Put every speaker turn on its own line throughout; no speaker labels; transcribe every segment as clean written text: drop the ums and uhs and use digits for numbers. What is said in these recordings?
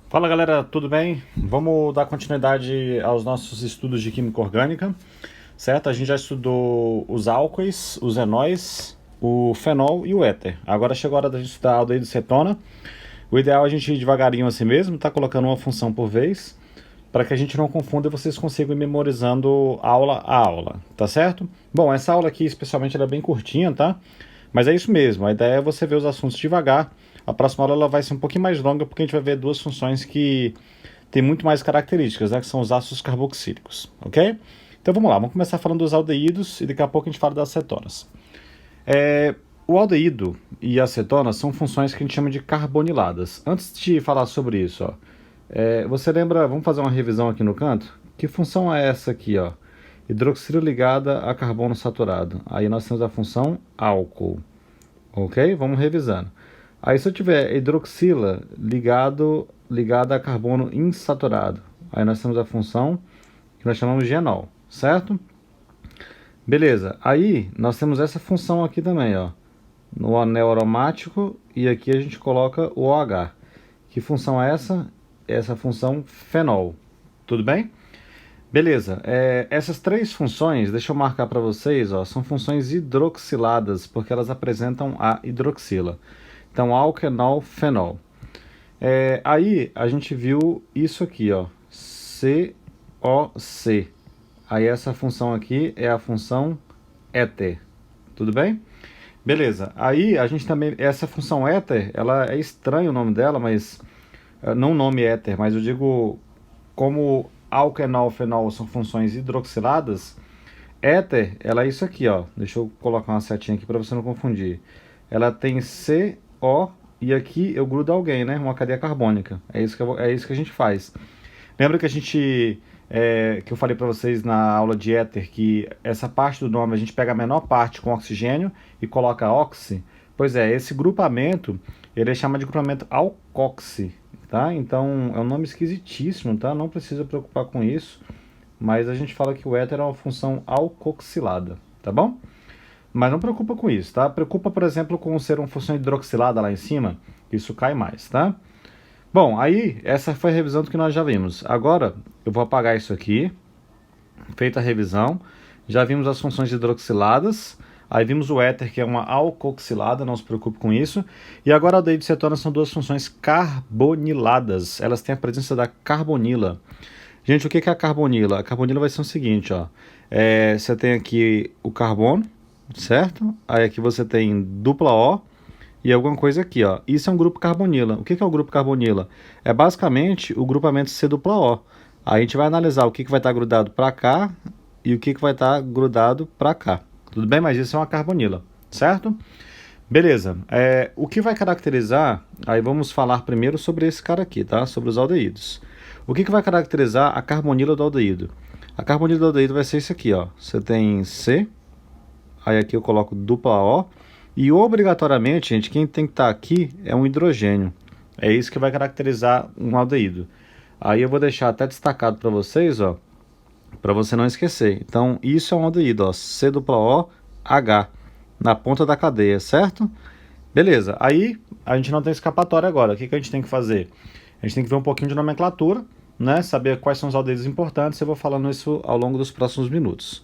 Fala galera, tudo bem? Vamos dar continuidade aos nossos estudos de química orgânica, certo? A gente já estudou os álcoois, os enóis, o fenol e o éter. Agora chegou a hora da gente estudar aldeído e cetona. O ideal é a gente ir devagarinho assim mesmo, tá colocando uma função por vez, para que a gente não confunda e vocês consigam ir memorizando aula a aula, tá certo? Bom, essa aula aqui especialmente ela é bem curtinha, tá? Mas é isso mesmo, a ideia é você ver os assuntos devagar. A próxima aula ela vai ser um pouquinho mais longa porque a gente vai ver duas funções que têm muito mais características, né? Que são os ácidos carboxílicos, ok? Então vamos lá, vamos começar falando dos aldeídos e daqui a pouco a gente fala das cetonas. O aldeído e a cetona são funções que a gente chama de carboniladas. Antes de falar sobre isso, ó, você lembra, vamos fazer uma revisão aqui no canto? Que função é essa aqui, ó? Hidroxila ligada a carbono saturado. Aí nós temos a função álcool, ok? Vamos revisando. Aí se eu tiver hidroxila ligada a carbono insaturado, aí nós temos a função que nós chamamos de enol, certo? Beleza, aí nós temos essa função aqui também, ó, no anel aromático, e aqui a gente coloca o OH. Que função é essa? Essa função fenol, tudo bem? Beleza, essas três funções, deixa eu marcar para vocês, ó, são funções hidroxiladas, porque elas apresentam a hidroxila. Então, álcool, enol, fenol. Aí a gente viu isso aqui, ó, COC. Aí essa função aqui é a função éter, tudo bem? Beleza, aí a gente também, essa função éter, ela é estranho o nome dela, mas não o nome éter, mas eu digo como álcool, enol, fenol são funções hidroxiladas, éter, ela é isso aqui, ó. Deixa eu colocar uma setinha aqui para você não confundir. Ela tem CO e aqui eu grudo alguém, né? Uma cadeia carbônica. É isso que a gente faz. Lembra que a gente que eu falei para vocês na aula de éter que essa parte do nome a gente pega a menor parte com oxigênio e coloca oxi? Pois é, esse grupamento ele chama de grupamento alcoxi, tá? Então é um nome esquisitíssimo, tá? Não precisa preocupar com isso, mas a gente fala que o éter é uma função alcoxilada, tá bom? Mas não preocupa com isso, tá? Preocupa, por exemplo, com ser uma função hidroxilada lá em cima, isso cai mais, tá? Bom, aí essa foi a revisão do que nós já vimos. Agora eu vou apagar isso aqui, feita a revisão. Já vimos as funções hidroxiladas, aí vimos o éter, que é uma alcoxilada, não se preocupe com isso. E agora a aldeído e cetona são duas funções carboniladas, elas têm a presença da carbonila. Gente, o que é a carbonila? A carbonila vai ser o seguinte, ó. Você tem aqui o carbono, certo? Aí aqui você tem dupla O e alguma coisa aqui, ó. Isso é um grupo carbonila. O que é o grupo carbonila? É basicamente o grupamento C dupla O. Aí a gente vai analisar o que vai estar grudado para cá e o que vai estar grudado para cá. Tudo bem? Mas isso é uma carbonila, certo? Beleza. O que vai caracterizar... Aí vamos falar primeiro sobre esse cara aqui, tá? Sobre os aldeídos. O que vai caracterizar a carbonila do aldeído? A carbonila do aldeído vai ser isso aqui, ó. Você tem C, aí aqui eu coloco dupla O, e obrigatoriamente, gente, quem tem que estar aqui é um hidrogênio. É isso que vai caracterizar um aldeído. Aí eu vou deixar até destacado para vocês, ó, para você não esquecer. Então, isso é um aldeído, ó, C dupla O H, na ponta da cadeia, certo? Beleza, aí a gente não tem escapatória agora. O que a gente tem que fazer? A gente tem que ver um pouquinho de nomenclatura, né? Saber quais são os aldeídos importantes. Eu vou falando isso ao longo dos próximos minutos.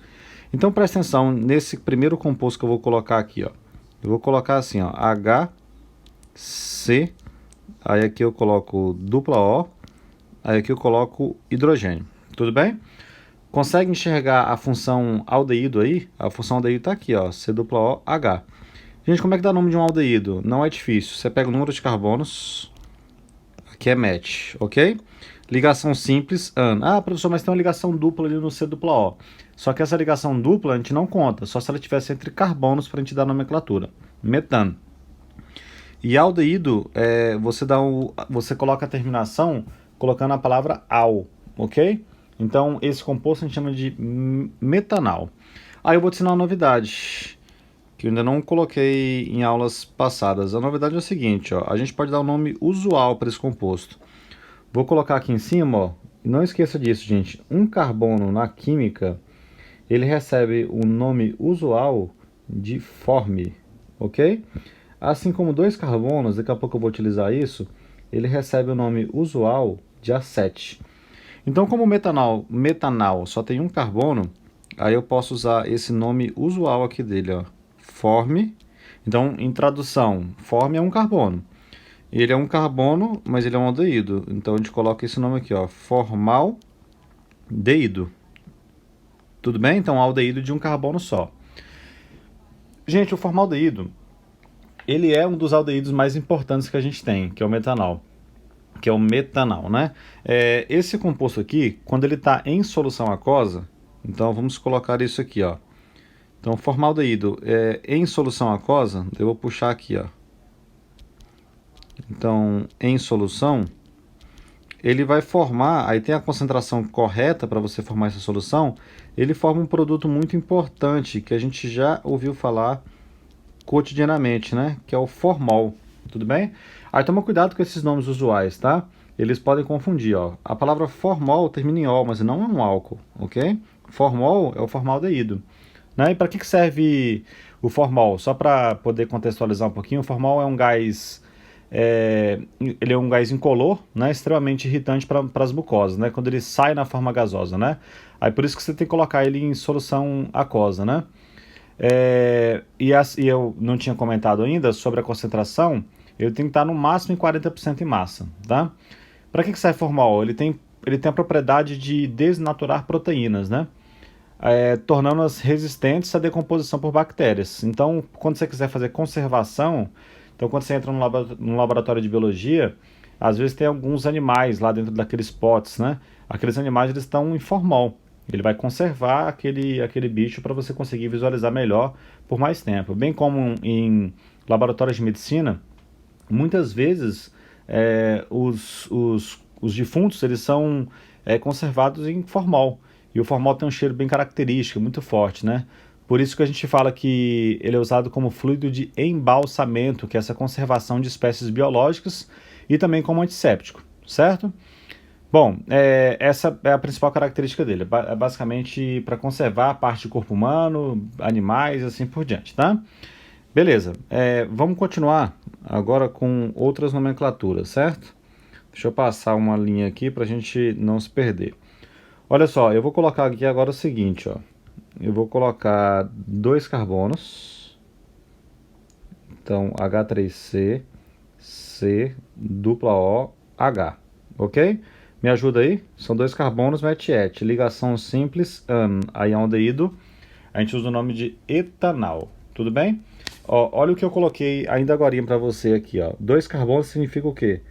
Então presta atenção nesse primeiro composto que eu vou colocar aqui, ó. Eu vou colocar assim, ó, HC, aí aqui eu coloco dupla O, aí aqui eu coloco hidrogênio. Tudo bem? Consegue enxergar a função aldeído aí? A função aldeído está aqui, ó, C dupla O H. Gente, como é que dá o nome de um aldeído? Não é difícil. Você pega o número de carbonos, aqui é match, ok? Ligação simples, AN. Ah, professor, mas tem uma ligação dupla ali no C dupla O. Só que essa ligação dupla a gente não conta, só se ela tivesse entre carbonos para a gente dar nomenclatura. Metano. E aldeído, você coloca a terminação colocando a palavra al, ok? Então, esse composto a gente chama de metanal. Aí eu vou te ensinar uma novidade, que eu ainda não coloquei em aulas passadas. A novidade é o seguinte, ó, a gente pode dar um nome usual para esse composto. Vou colocar aqui em cima, ó, e não esqueça disso, gente. Um carbono na química, ele recebe o nome usual de forme, ok? Assim como dois carbonos, daqui a pouco eu vou utilizar isso, ele recebe o nome usual de acete. Então, como metanal só tem um carbono, aí eu posso usar esse nome usual aqui dele, ó, form. Então, em tradução, form é um carbono. Ele é um carbono, mas ele é um aldeído. Então, a gente coloca esse nome aqui, ó, formaldeído. Tudo bem? Então, aldeído de um carbono só. Gente, o formaldeído, ele é um dos aldeídos mais importantes que a gente tem, que é o metanol. Que é o metanal, né? Esse composto aqui, quando ele está em solução aquosa, então vamos colocar isso aqui, ó. Então, formaldeído em solução aquosa, eu vou puxar aqui, ó. Então, em solução, ele vai formar, aí tem a concentração correta para você formar essa solução, ele forma um produto muito importante que a gente já ouviu falar cotidianamente, né? Que é o formol, tudo bem? Aí toma cuidado com esses nomes usuais, tá? Eles podem confundir, ó. A palavra formol termina em ol, mas não é um álcool, ok? Formol é o formaldeído. Né? E para que serve o formol? Só para poder contextualizar um pouquinho, o formol é um gás, ele é um gás incolor, né? Extremamente irritante para as mucosas, né? Quando ele sai na forma gasosa, né? Aí por isso que você tem que colocar ele em solução aquosa, né? E eu não tinha comentado ainda sobre a concentração, ele tem que estar no máximo em 40% em massa, tá? Para que serve formol? Ele tem a propriedade de desnaturar proteínas, né? Tornando-as resistentes à decomposição por bactérias. Então, quando você quiser fazer conservação, então quando você entra no laboratório de biologia, às vezes tem alguns animais lá dentro daqueles potes, né? Aqueles animais eles estão em formol. Ele vai conservar aquele bicho para você conseguir visualizar melhor por mais tempo. Bem como em laboratórios de medicina, muitas vezes os defuntos eles são conservados em formol. E o formol tem um cheiro bem característico, muito forte, né? Por isso que a gente fala que ele é usado como fluido de embalsamento, que é essa conservação de espécies biológicas, e também como antisséptico, certo? Bom, essa é a principal característica dele. É basicamente para conservar a parte do corpo humano, animais e assim por diante, tá? Beleza, vamos continuar agora com outras nomenclaturas, certo? Deixa eu passar uma linha aqui para a gente não se perder. Olha só, eu vou colocar aqui agora o seguinte, ó. Eu vou colocar 2 carbonos. Então, H3C, C, dupla O, H. Ok? Me ajuda aí? São 2 carbonos, mete et. Ligação simples, aí é um aldeído. A gente usa o nome de etanal. Tudo bem? Ó, olha o que eu coloquei ainda agora para você aqui, ó. 2 carbonos significa o quê?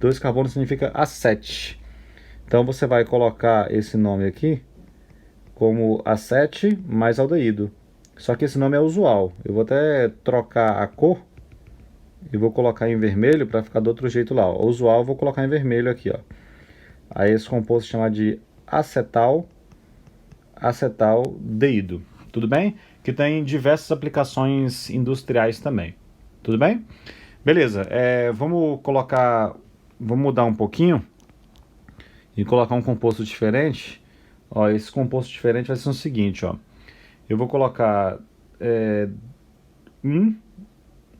2 carbonos significa acete. Então você vai colocar esse nome aqui como acete mais aldeído. Só que esse nome é usual. Eu vou até trocar a cor e vou colocar em vermelho para ficar do outro jeito lá. Ó. O usual eu vou colocar em vermelho aqui, ó. Aí esse composto chama de acetaldeído. Tudo bem? Que tem diversas aplicações industriais também. Tudo bem? Beleza. Vamos mudar um pouquinho e colocar um composto diferente. Ó, esse composto diferente vai ser o seguinte, ó. Eu vou colocar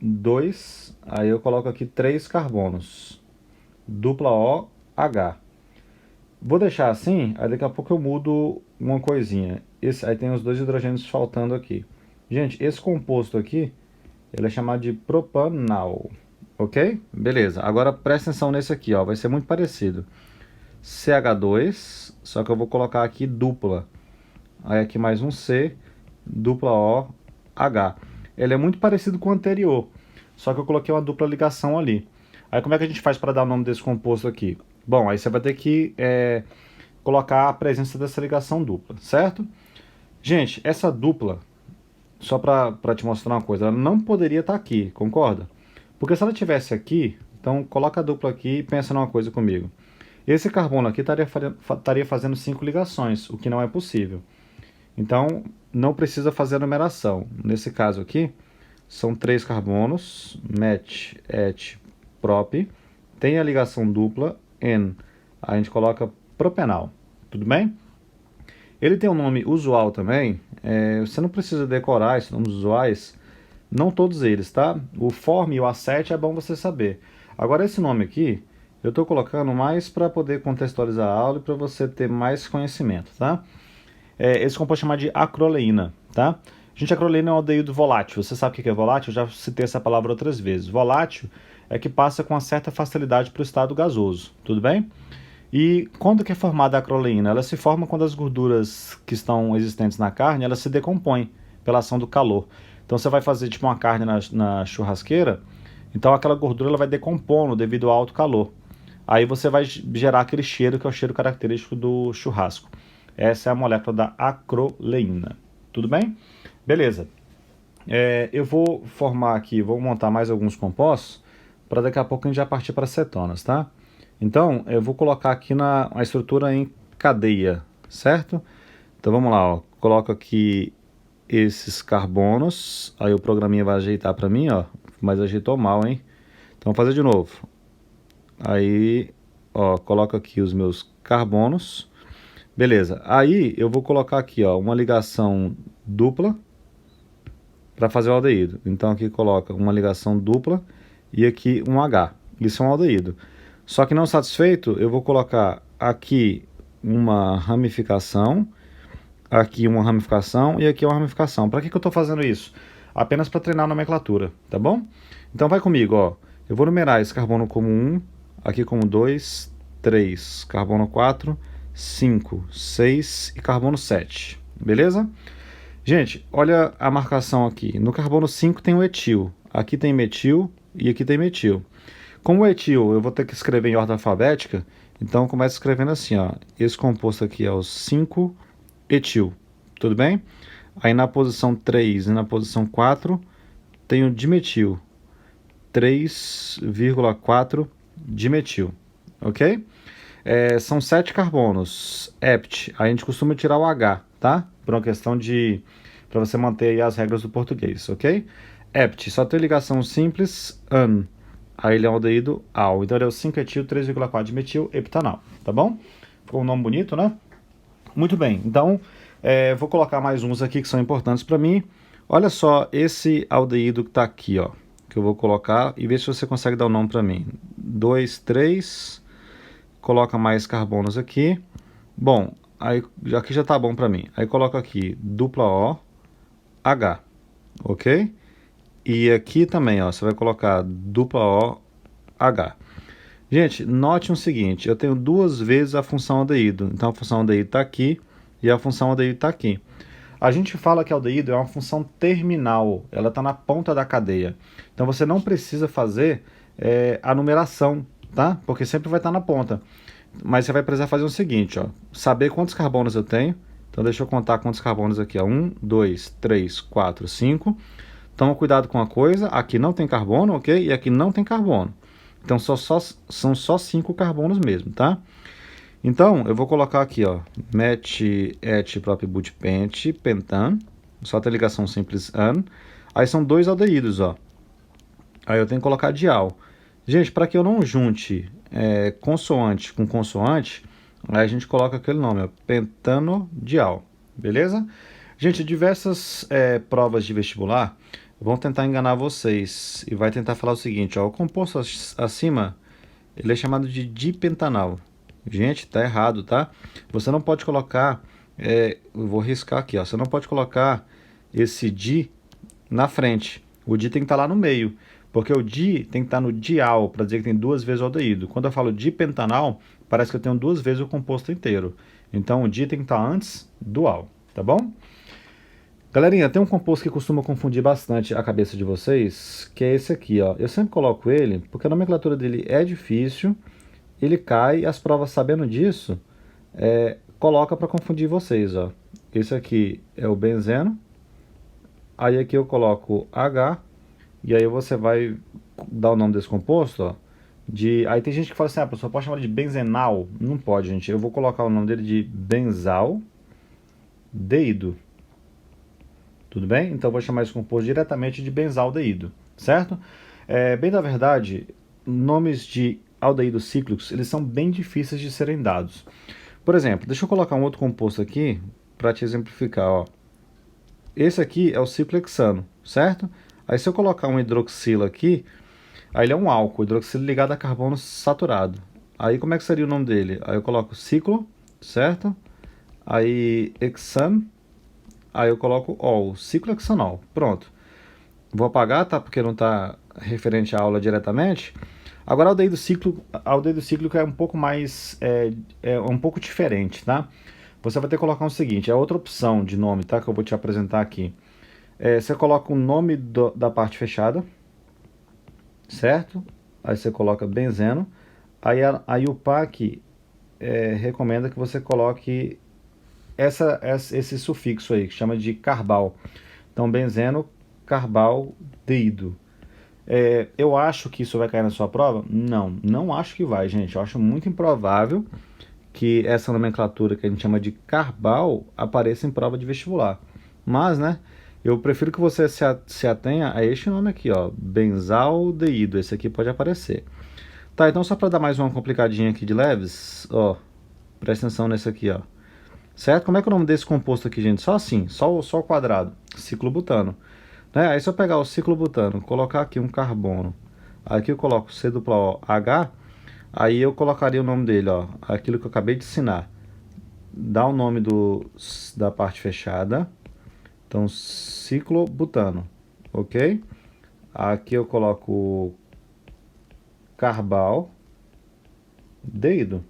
2, aí eu coloco aqui 3 carbonos, dupla OH. Vou deixar assim, aí daqui a pouco eu mudo uma coisinha. Aí tem os 2 hidrogênios faltando aqui. Gente, esse composto aqui, ele é chamado de propanal, ok? Beleza, agora presta atenção nesse aqui, ó, vai ser muito parecido. CH2, só que eu vou colocar aqui dupla. Aí aqui mais um C, dupla OH. Ele é muito parecido com o anterior, só que eu coloquei uma dupla ligação ali. Aí como é que a gente faz para dar o nome desse composto aqui? Bom, aí você vai ter que colocar a presença dessa ligação dupla, certo? Gente, essa dupla, só para te mostrar uma coisa, ela não poderia estar aqui, concorda? Porque se ela estivesse aqui, então coloca a dupla aqui e pensa numa coisa comigo. Esse carbono aqui estaria fazendo 5 ligações, o que não é possível. Então, não precisa fazer a numeração. Nesse caso aqui, são 3 carbonos, met, et, prop, tem a ligação dupla, N. A gente coloca propenal, tudo bem? Ele tem um nome usual também, você não precisa decorar esses nomes usuais, não todos eles, tá? O form e o acete é bom você saber. Agora esse nome aqui, Eu estou colocando mais para poder contextualizar a aula e para você ter mais conhecimento, tá? Esse composto é chamado de acroleína, tá? Gente, a acroleína é um aldeído volátil. Você sabe o que é volátil? Eu já citei essa palavra outras vezes. Volátil é que passa com uma certa facilidade para o estado gasoso, tudo bem? E quando que é formada a acroleína? Ela se forma quando as gorduras que estão existentes na carne, elas se decompõem pela ação do calor. Então você vai fazer tipo uma carne na churrasqueira, então aquela gordura ela vai decompondo devido ao alto calor. Aí você vai gerar aquele cheiro que é o cheiro característico do churrasco. Essa é a molécula da acroleína. Tudo bem? Beleza. Eu vou formar aqui, vou montar mais alguns compostos para daqui a pouco a gente já partir para cetonas, tá? Então, eu vou colocar aqui a estrutura em cadeia, certo? Então vamos lá, ó. Coloco aqui esses carbonos, aí o programinha vai ajeitar para mim, ó, mas ajeitou mal, hein? Então vou fazer de novo. Aí, ó, coloco aqui os meus carbonos. Beleza. Aí eu vou colocar aqui, ó, uma ligação dupla para fazer o aldeído. Então aqui coloca uma ligação dupla e aqui um H. Isso é um aldeído. Só que não satisfeito, eu vou colocar aqui uma ramificação, aqui uma ramificação e aqui uma ramificação. Para que eu estou fazendo isso? Apenas para treinar a nomenclatura, tá bom? Então vai comigo, ó. Eu vou numerar esse carbono como 1, aqui como 2, 3, carbono 4, 5, 6 e carbono 7. Beleza? Gente, olha a marcação aqui. No carbono 5 tem o etil. Aqui tem metil e aqui tem metil. Como o etil eu vou ter que escrever em ordem alfabética, então começo escrevendo assim, ó. Esse composto aqui é o 5-etil. Tudo bem? Aí na posição 3 e na posição 4 tem o dimetil. 3,4 dimetil. Ok? São 7 carbonos. Hept. A gente costuma tirar o H, tá? Por uma questão de... para você manter aí as regras do português, ok? Hept. Só tem ligação simples, an. Aí ele é um aldeído al. Então ele é o 5-etil, 3,4 dimetil, heptanal. Tá bom? Ficou um nome bonito, né? Muito bem. Então, vou colocar mais uns aqui que são importantes para mim. Olha só esse aldeído que está aqui, ó. Que eu vou colocar e ver se você consegue dar o nome para mim. 2, 3... Coloca mais carbonos aqui. Bom, aí aqui já tá bom para mim. Aí coloca aqui dupla O, H, ok? E aqui também, ó, você vai colocar dupla O, H. Gente, note o seguinte, eu tenho duas vezes a função aldeído. Então a função aldeído está aqui e a função aldeído está aqui. A gente fala que aldeído é uma função terminal, ela está na ponta da cadeia. Então você não precisa fazer a numeração, tá? Porque sempre vai estar na ponta. Mas você vai precisar fazer o seguinte, ó, saber quantos carbonos eu tenho. Então deixa eu contar quantos carbonos aqui, ó. 1, 2, 3, 4, 5. Toma cuidado com a coisa, aqui não tem carbono, ok? E aqui não tem carbono. Então são só 5 carbonos mesmo, tá? Então eu vou colocar aqui, ó, met, et, prop, but, pent, pentan. Só tem ligação simples an. Aí são dois aldeídos, ó. Aí eu tenho que colocar dial. Gente, para que eu não junte consoante com consoante, aí a gente coloca aquele nome, ó, pentanodial, beleza? Gente, diversas provas de vestibular vão tentar enganar vocês e vai tentar falar o seguinte, ó, o composto acima, ele é chamado de dipentanal. Gente, tá errado, tá? Você não pode colocar, eu vou riscar aqui, ó, você não pode colocar esse di na frente. O di tem que estar lá no meio. Porque o di tem que estar no dial, para dizer que tem duas vezes o aldeído. Quando eu falo dipentanal, parece que eu tenho duas vezes o composto inteiro. Então o di tem que estar antes do al, tá bom? Galerinha, tem um composto que costuma confundir bastante a cabeça de vocês, que é esse aqui, ó. Eu sempre coloco ele, porque a nomenclatura dele é difícil, ele cai, e as provas sabendo disso, coloca para confundir vocês, ó. Esse aqui é o benzeno, aí aqui eu coloco H, e aí você vai dar o nome desse composto, ó, aí tem gente que fala assim, a pessoa pode chamar de benzenal? Não pode, gente. Eu vou colocar o nome dele de benzaldeído. Tudo bem? Então eu vou chamar esse composto diretamente de benzaldeído, certo? Bem na verdade, nomes de aldeídos cíclicos, eles são bem difíceis de serem dados. Por exemplo, deixa eu colocar um outro composto aqui para te exemplificar, ó. Esse aqui é o ciclohexano, certo? Aí se eu colocar um hidroxila aqui, Aí ele é um álcool, hidroxilo ligado a carbono saturado. Aí como é que seria o nome dele? Aí eu coloco ciclo, certo? Aí hexan, aí eu coloco ol, ciclohexanol. Pronto. Vou apagar, tá? Porque não está referente à aula diretamente. Agora a aldeído cíclico é um pouco mais, é um pouco diferente, tá? Você vai ter que colocar o seguinte, é outra opção de nome, tá? Que eu vou te apresentar aqui. Você coloca o nome da parte fechada, certo? Aí você coloca benzeno. Aí o PAC recomenda que você coloque esse sufixo aí, que chama de carbal. Então, benzeno, carbal, deído. Eu acho que isso vai cair na sua prova? Não, não acho que vai, gente. Eu acho muito improvável que essa nomenclatura que a gente chama de carbal apareça em prova de vestibular. Mas, né, eu prefiro que você se atenha a este nome aqui, ó, benzaldeído. Esse aqui pode aparecer. Tá, então só para dar mais uma complicadinha aqui de leves, ó, presta atenção nesse aqui, ó. Certo? Como é que é o nome desse composto aqui, gente? Só assim, só o quadrado, ciclobutano. Né? Aí se eu pegar o ciclobutano, colocar aqui um carbono, aqui eu coloco C+OH, aí eu colocaria o nome dele, ó, aquilo que eu acabei de ensinar. Dá o nome da parte fechada, então ciclobutano, ok? Aqui eu coloco carbal, deído,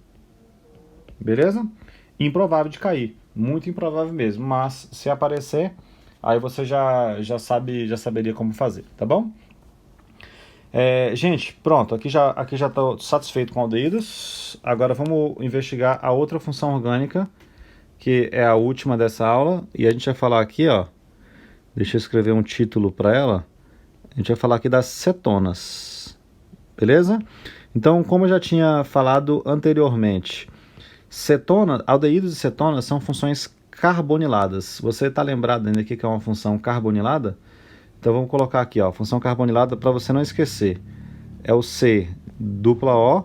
beleza? Improvável de cair, muito improvável mesmo, mas se aparecer, aí você já saberia como fazer, tá bom? Gente, pronto, aqui já estou satisfeito com aldeídos. Agora vamos investigar a outra função orgânica, que é a última dessa aula, e a gente vai falar aqui, ó, deixa eu escrever um título para ela, a gente vai falar aqui das cetonas, beleza? Então, como eu já tinha falado anteriormente, aldeídos e cetonas são funções carboniladas. Você está lembrado ainda que é uma função carbonilada? Então vamos colocar aqui, ó, função carbonilada para você não esquecer. É o C+O,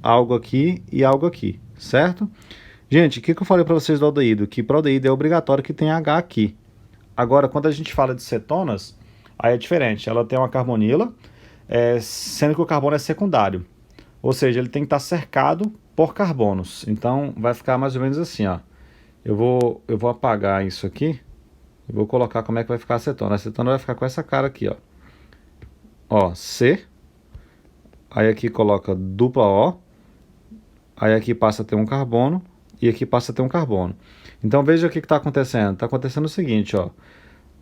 algo aqui e algo aqui, certo? Gente, o que eu falei para vocês do aldeído? Que para o aldeído é obrigatório que tenha H aqui. Agora, quando a gente fala de cetonas, aí é diferente. Ela tem uma carbonila, sendo que o carbono é secundário. Ou seja, ele tem que estar cercado por carbonos. Então, vai ficar mais ou menos assim, ó. Eu vou apagar isso aqui. E vou colocar como é que vai ficar a acetona. A acetona vai ficar com essa cara aqui, ó. Ó, C. Aí aqui coloca dupla O. Aí aqui passa a ter um carbono. E aqui passa a ter um carbono. Então veja o que está acontecendo. Está acontecendo o seguinte, ó.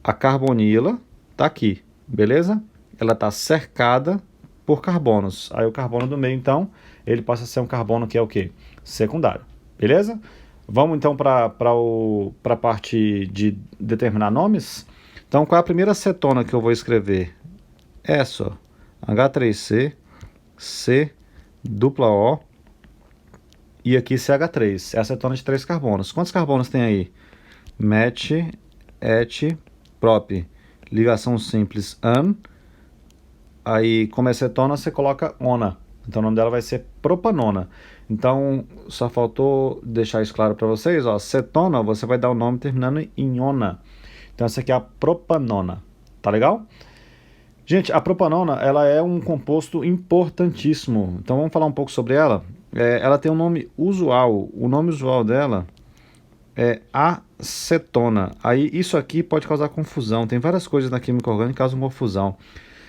A carbonila está aqui, beleza? Ela está cercada por carbonos. Aí o carbono do meio, então, ele passa a ser um carbono que é o quê? Secundário, beleza? Vamos então para a parte de determinar nomes. Então, qual é a primeira cetona que eu vou escrever? Essa, ó. H3C, C, dupla O e aqui CH3. É a cetona de 3 carbonos. Quantos carbonos tem aí? Met, et, prop. Ligação simples an. Aí, como é cetona, você coloca ona. Então o nome dela vai ser propanona. Então, só faltou deixar isso claro para vocês, ó. Cetona, você vai dar o nome terminando em ona. Então essa aqui é a propanona. Tá legal? Gente, a propanona, ela é um composto importantíssimo. Então vamos falar um pouco sobre ela. Ela tem um nome usual. O nome usual dela é acetona. Aí isso aqui pode causar confusão. Tem várias coisas na química orgânica que causam confusão.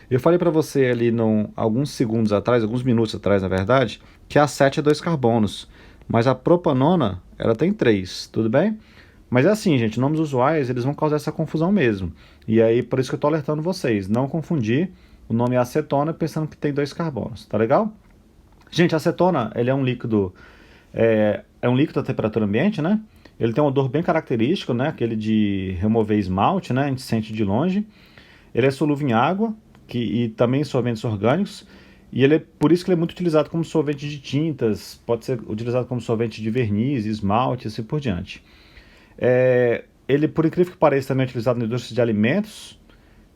Eu falei para você ali alguns segundos atrás, alguns minutos atrás, na verdade, que a acete é 2 carbonos. Mas a propanona, ela tem 3, tudo bem? Mas é assim, gente, nomes usuais, eles vão causar essa confusão mesmo. E aí, por isso que eu estou alertando vocês, não confundir o nome acetona pensando que tem 2 carbonos, tá legal? Gente, a acetona, ele é um líquido, um líquido a temperatura ambiente, né? Ele tem um odor bem característico, né? Aquele de remover esmalte, né? A gente sente de longe. Ele é solúvel em água, e também em solventes orgânicos, e por isso que ele é muito utilizado como solvente de tintas, pode ser utilizado como solvente de verniz, esmalte, assim por diante. Ele, por incrível que pareça, também é utilizado na indústria de alimentos,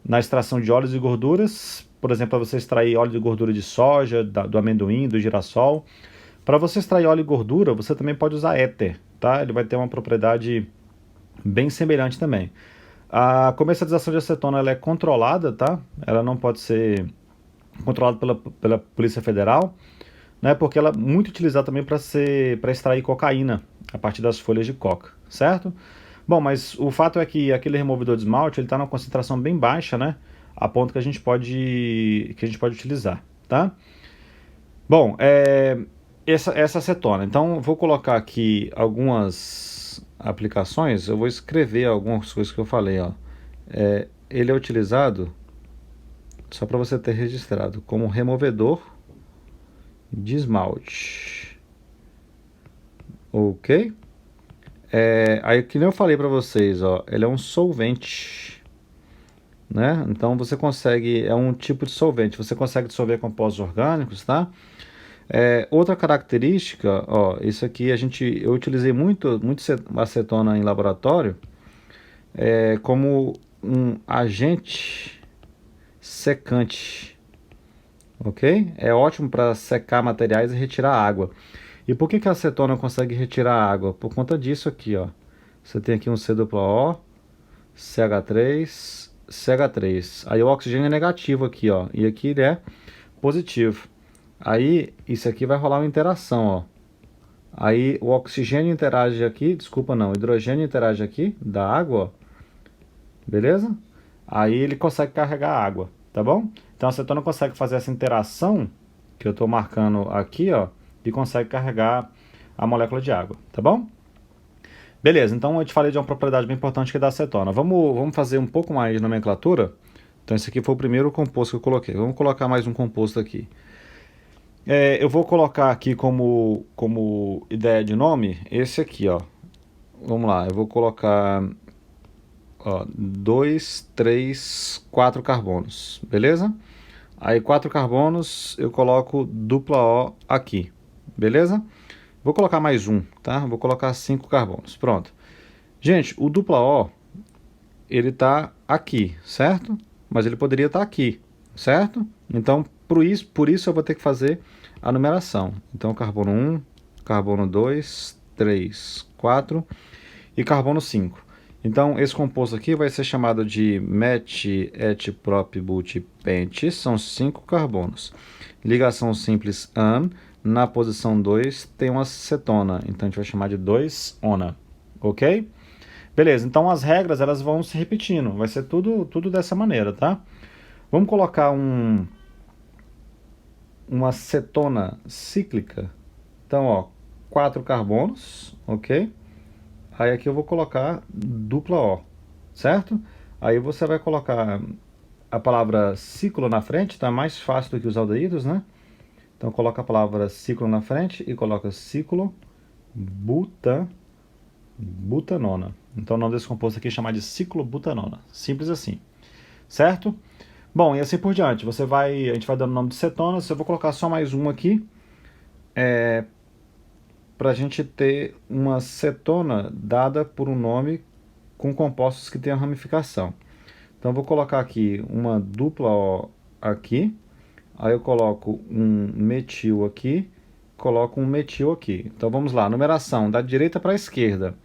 na extração de óleos e gorduras, por exemplo, para você extrair óleo de gordura de soja, do amendoim, do girassol. Para você extrair óleo e gordura, você também pode usar éter, tá? Ele vai ter uma propriedade bem semelhante também. A comercialização de acetona ela é controlada, tá? Ela não pode ser controlado pela Polícia Federal, né, porque ela é muito utilizada também para extrair cocaína a partir das folhas de coca, certo? Bom, mas o fato é que aquele removedor de esmalte ele está numa concentração bem baixa, né, a ponto que a gente pode utilizar, tá? Bom, essa acetona. Então, vou colocar aqui algumas aplicações. Eu vou escrever algumas coisas que eu falei, ó. Ele é utilizado, só para você ter registrado, como removedor de esmalte. Ok? Aí, que nem eu falei para vocês, ó, ele é um solvente, né? Então você consegue, é um tipo de solvente, você consegue dissolver compostos orgânicos, tá? Outra característica, ó, isso aqui eu utilizei muito acetona em laboratório, como um agente secante, ok? É ótimo para secar materiais e retirar água. E por que a acetona consegue retirar água? Por conta disso aqui, ó. Você tem aqui um C2O, CH3, CH3. Aí o oxigênio é negativo aqui, ó. E aqui ele é positivo. Aí isso aqui vai rolar uma interação, ó. Aí o oxigênio interage aqui, desculpa não, o hidrogênio interage aqui da água, ó. Beleza? Aí ele consegue carregar a água, tá bom? Então a acetona consegue fazer essa interação que eu estou marcando aqui, ó, e consegue carregar a molécula de água, tá bom? Beleza, então eu te falei de uma propriedade bem importante que é da acetona. Vamos fazer um pouco mais de nomenclatura. Então esse aqui foi o primeiro composto que eu coloquei. Vamos colocar mais um composto aqui. Eu vou colocar aqui como ideia de nome esse aqui, ó. Vamos lá, eu vou colocar 2, 3, 4 carbonos, beleza? Aí 4 carbonos eu coloco dupla O aqui, beleza? Vou colocar mais um, tá? Vou colocar 5 carbonos, pronto. Gente, o dupla O, ele tá aqui, certo? Mas ele poderia estar aqui, certo? Então, por isso eu vou ter que fazer a numeração. Então, carbono 1, carbono 2, 3, 4 e carbono 5. Então, esse composto aqui vai ser chamado de met-et-prop-but-pent, são 5 carbonos. Ligação simples an, na posição 2 tem uma cetona, então a gente vai chamar de 2-ona, ok? Beleza, então as regras elas vão se repetindo, vai ser tudo dessa maneira, tá? Vamos colocar uma cetona cíclica. Então, ó, 4 carbonos, ok? Aí aqui eu vou colocar dupla O, certo? Aí você vai colocar a palavra ciclo na frente, tá mais fácil do que os aldeídos, né? Então coloca a palavra ciclo na frente e coloca ciclo butanona. Então o nome desse composto aqui é chamado de ciclobutanona. Simples assim, certo? Bom, e assim por diante. A gente vai dando o nome de cetonas. Eu vou colocar só mais um aqui. Para a gente ter uma cetona dada por um nome com compostos que tenham ramificação. Então eu vou colocar aqui uma dupla O aqui. Aí eu coloco um metil aqui. Coloco um metil aqui. Então vamos lá, numeração da direita para a esquerda.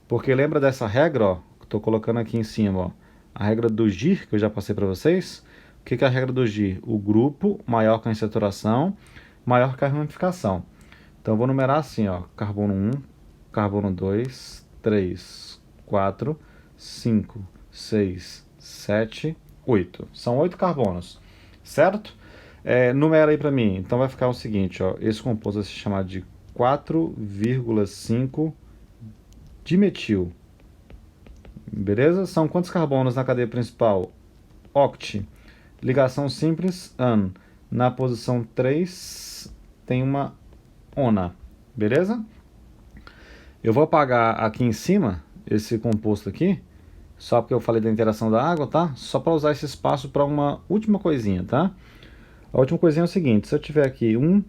Porque lembra dessa regra, ó, que estou colocando aqui em cima, ó, a regra do GIR, que eu já passei para vocês. O que é a regra do GIR? O grupo maior que a insaturação, maior que a ramificação. Então eu vou numerar assim, ó, carbono 1, carbono 2, 3, 4, 5, 6, 7, 8. São 8 carbonos, certo? Numera aí para mim. Então vai ficar o seguinte, ó, esse composto vai se chamar de 4,5 dimetil. Beleza? São quantos carbonos na cadeia principal? Oct. Ligação simples, an. Na posição 3 tem uma ona. Beleza? Eu vou apagar aqui em cima esse composto aqui, só porque eu falei da interação da água, tá? Só para usar esse espaço para uma última coisinha, tá? A última coisinha é o seguinte, se eu tiver aqui 1,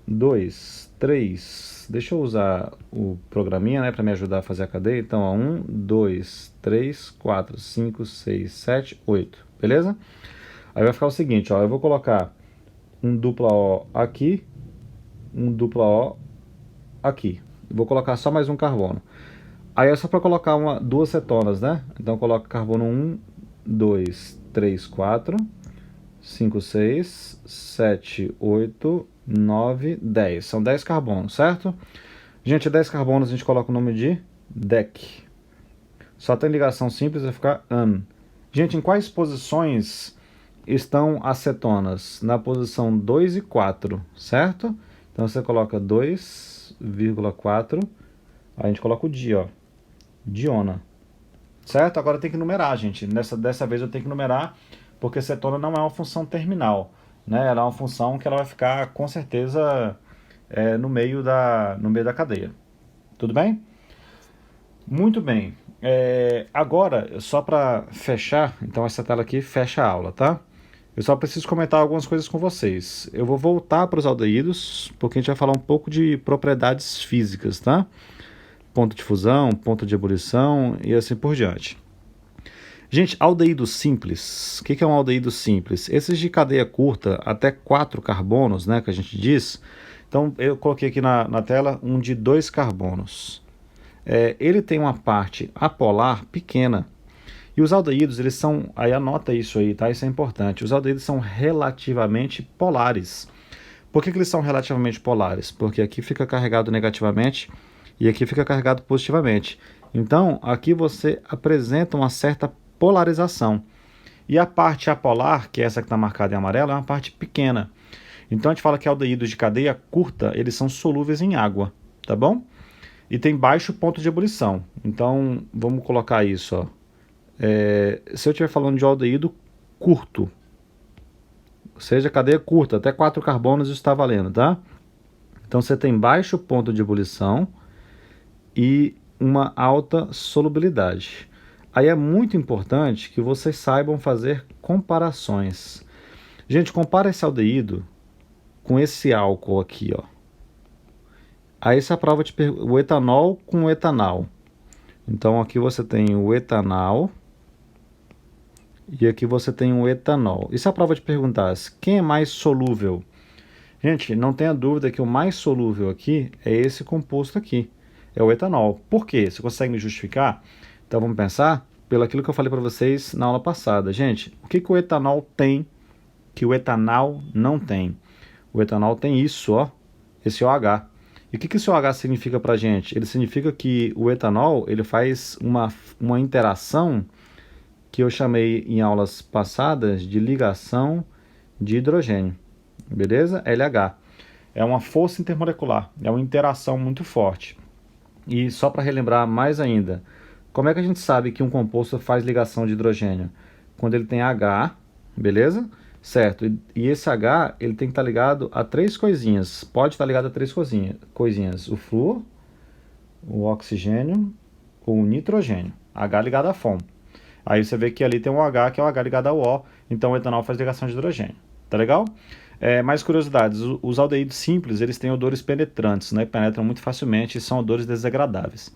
2, 3, deixa eu usar o programinha, né, para me ajudar a fazer a cadeia. Então, ó, 1, 2, 3, 4, 5, 6, 7, 8, beleza? Aí vai ficar o seguinte, ó, eu vou colocar um dupla O aqui, um dupla O aqui. Vou colocar só mais um carbono. Aí é só para colocar duas cetonas, né? Então coloca carbono 1, 2, 3, 4, 5, 6, 7, 8, 9, 10. São 10 carbonos, certo? Gente, 10 carbonos a gente coloca o nome de DEC. Só tem ligação simples, vai ficar AN. Gente, em quais posições estão as cetonas? Na posição 2 e 4, certo? Então você coloca 2,4. Aí a gente coloca o di, ó. Diona. Certo? Agora tem que numerar, gente. Dessa vez eu tenho que numerar, porque cetona não é uma função terminal, né? Ela é uma função que ela vai ficar, com certeza, no meio da cadeia. Tudo bem? Muito bem. Agora, só para fechar, então essa tela aqui fecha a aula, tá? Eu só preciso comentar algumas coisas com vocês. Eu vou voltar para os aldeídos, porque a gente vai falar um pouco de propriedades físicas, tá? Ponto de fusão, ponto de ebulição e assim por diante. Gente, aldeído simples. O que é um aldeído simples? Esses de cadeia curta, até 4 carbonos, né, que a gente diz. Então, eu coloquei aqui na tela um de 2 carbonos. Ele tem uma parte apolar pequena. E os aldeídos, eles são... Aí anota isso aí, tá? Isso é importante. Os aldeídos são relativamente polares. Por que eles são relativamente polares? Porque aqui fica carregado negativamente e aqui fica carregado positivamente. Então, aqui você apresenta uma certa polarização. E a parte apolar, que é essa que está marcada em amarelo, é uma parte pequena. Então a gente fala que aldeídos de cadeia curta, eles são solúveis em água, tá bom? E tem baixo ponto de ebulição. Então, vamos colocar isso, ó. Se eu estiver falando de aldeído curto, ou seja, cadeia curta, até 4 carbonos isso está valendo, tá? Então você tem baixo ponto de ebulição e uma alta solubilidade. Aí é muito importante que vocês saibam fazer comparações. Gente, compara esse aldeído com esse álcool aqui, ó. Aí essa prova te pergunta o etanol com o etanal. Então aqui você tem o etanal e aqui você tem o etanol. E se a prova te perguntasse quem é mais solúvel? Gente, não tenha dúvida que o mais solúvel aqui é esse composto aqui, é o etanol. Por quê? Você consegue me justificar? Então vamos pensar pelo aquilo que eu falei para vocês na aula passada. Gente, o que o etanol tem que o etanol não tem? O etanol tem isso, ó, esse OH. E o que esse OH significa para a gente? Ele significa que o etanol ele faz uma interação que eu chamei em aulas passadas de ligação de hidrogênio. Beleza? LH. É uma força intermolecular, é uma interação muito forte. E só para relembrar mais ainda, como é que a gente sabe que um composto faz ligação de hidrogênio? Quando ele tem H, beleza? Certo, e esse H ele tem que estar ligado a 3 coisinhas. Pode estar ligado a 3 coisinhas. O flúor, o oxigênio ou o nitrogênio. H ligado a FON. Aí você vê que ali tem um H, que é o H ligado ao O. Então o etanol faz ligação de hidrogênio. Tá legal? Mais curiosidades. Os aldeídos simples eles têm odores penetrantes, né? Penetram muito facilmente e são odores desagradáveis.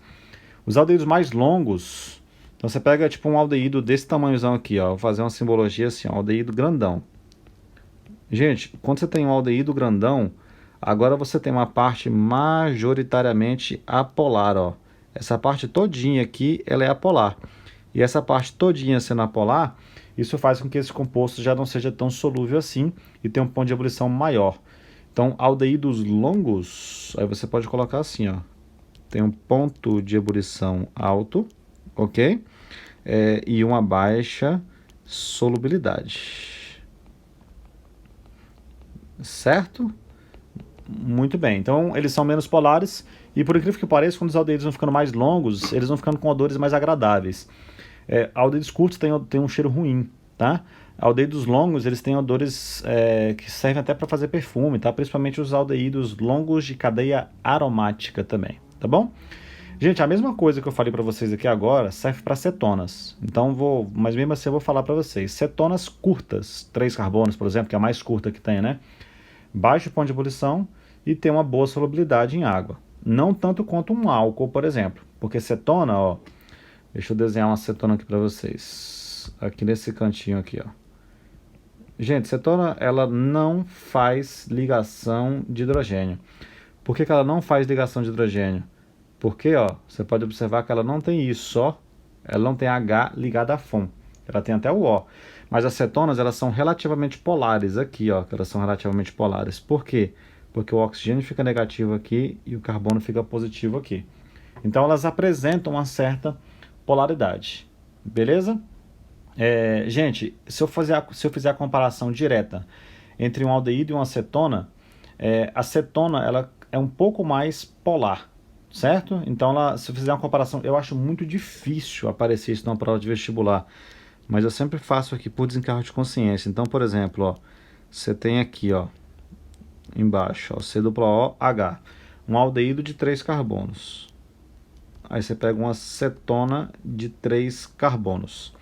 Os aldeídos mais longos... Então você pega tipo um aldeído desse tamanhozão aqui, ó. Vou fazer uma simbologia assim, ó, aldeído grandão. Gente, quando você tem um aldeído grandão, agora você tem uma parte majoritariamente apolar, ó. Essa parte todinha aqui, ela é apolar. E essa parte todinha sendo apolar, isso faz com que esse composto já não seja tão solúvel assim e tenha um ponto de ebulição maior. Então, aldeídos longos, aí você pode colocar assim, ó. Tem um ponto de ebulição alto, ok? E uma baixa solubilidade. Certo? Muito bem. Então, eles são menos polares e, por incrível que pareça, quando os aldeídos vão ficando mais longos, eles vão ficando com odores mais agradáveis. Aldeídos curtos têm um cheiro ruim, tá? Aldeídos longos, eles têm odores que servem até para fazer perfume, tá? Principalmente os aldeídos longos de cadeia aromática também, tá bom? Gente, a mesma coisa que eu falei para vocês aqui agora serve para cetonas. Então, mas mesmo assim eu vou falar para vocês. Cetonas curtas, 3 carbonos, por exemplo, que é a mais curta que tem, né? Baixo ponto de ebulição e tem uma boa solubilidade em água. Não tanto quanto um álcool, por exemplo. Porque cetona, ó... Deixa eu desenhar uma cetona aqui para vocês. Aqui nesse cantinho aqui, ó. Gente, cetona, ela não faz ligação de hidrogênio. Por que ela não faz ligação de hidrogênio? Porque, ó, você pode observar que ela não tem isso, ó. Ela não tem H ligado a FON. Ela tem até o O. Mas as cetonas, elas são relativamente polares aqui, ó, que elas são relativamente polares. Por quê? Porque o oxigênio fica negativo aqui e o carbono fica positivo aqui. Então elas apresentam uma certa polaridade, beleza? Gente, se eu fizer a comparação direta entre um aldeído e uma cetona, a cetona ela é um pouco mais polar, certo? Então, se eu fizer uma comparação, eu acho muito difícil aparecer isso numa prova de vestibular, mas eu sempre faço aqui por desencargo de consciência. Então, por exemplo, ó, você tem aqui, ó, embaixo, ó, COOH, um aldeído de 3 carbonos. Aí você pega uma cetona de 3 carbonos.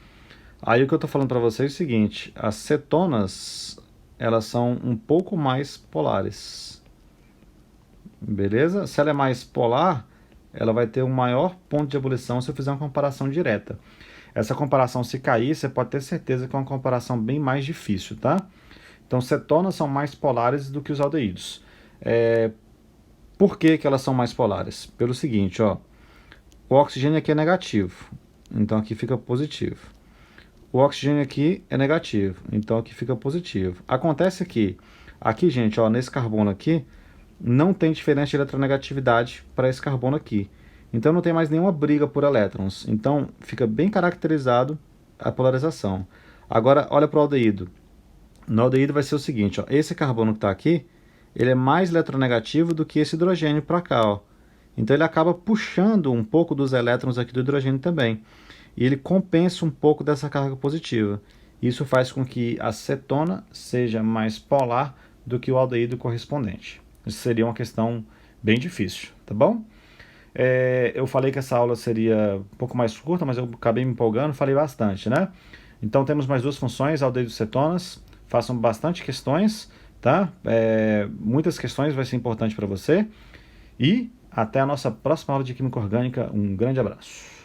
Aí o que eu estou falando para vocês é o seguinte, as cetonas, elas são um pouco mais polares. Beleza? Se ela é mais polar, ela vai ter um maior ponto de ebulição se eu fizer uma comparação direta. Essa comparação, se cair, você pode ter certeza que é uma comparação bem mais difícil, tá? Então, cetonas são mais polares do que os aldeídos. Por que elas são mais polares? Pelo seguinte, ó, o oxigênio aqui é negativo, então aqui fica positivo. O oxigênio aqui é negativo, então aqui fica positivo. Acontece que, aqui, gente, ó, nesse carbono aqui, não tem diferença de eletronegatividade para esse carbono aqui. Então não tem mais nenhuma briga por elétrons. Então fica bem caracterizado a polarização. Agora olha para o aldeído. No aldeído vai ser o seguinte, ó, esse carbono que está aqui, ele é mais eletronegativo do que esse hidrogênio para cá, ó. Então ele acaba puxando um pouco dos elétrons aqui do hidrogênio também. E ele compensa um pouco dessa carga positiva. Isso faz com que a cetona seja mais polar do que o aldeído correspondente. Isso seria uma questão bem difícil, tá bom? Eu falei que essa aula seria um pouco mais curta, mas eu acabei me empolgando, falei bastante, né? Então temos mais 2 funções, aldeído e cetonas. Façam bastante questões, tá? Muitas questões vai ser importante para você. E até a nossa próxima aula de Química Orgânica. Um grande abraço.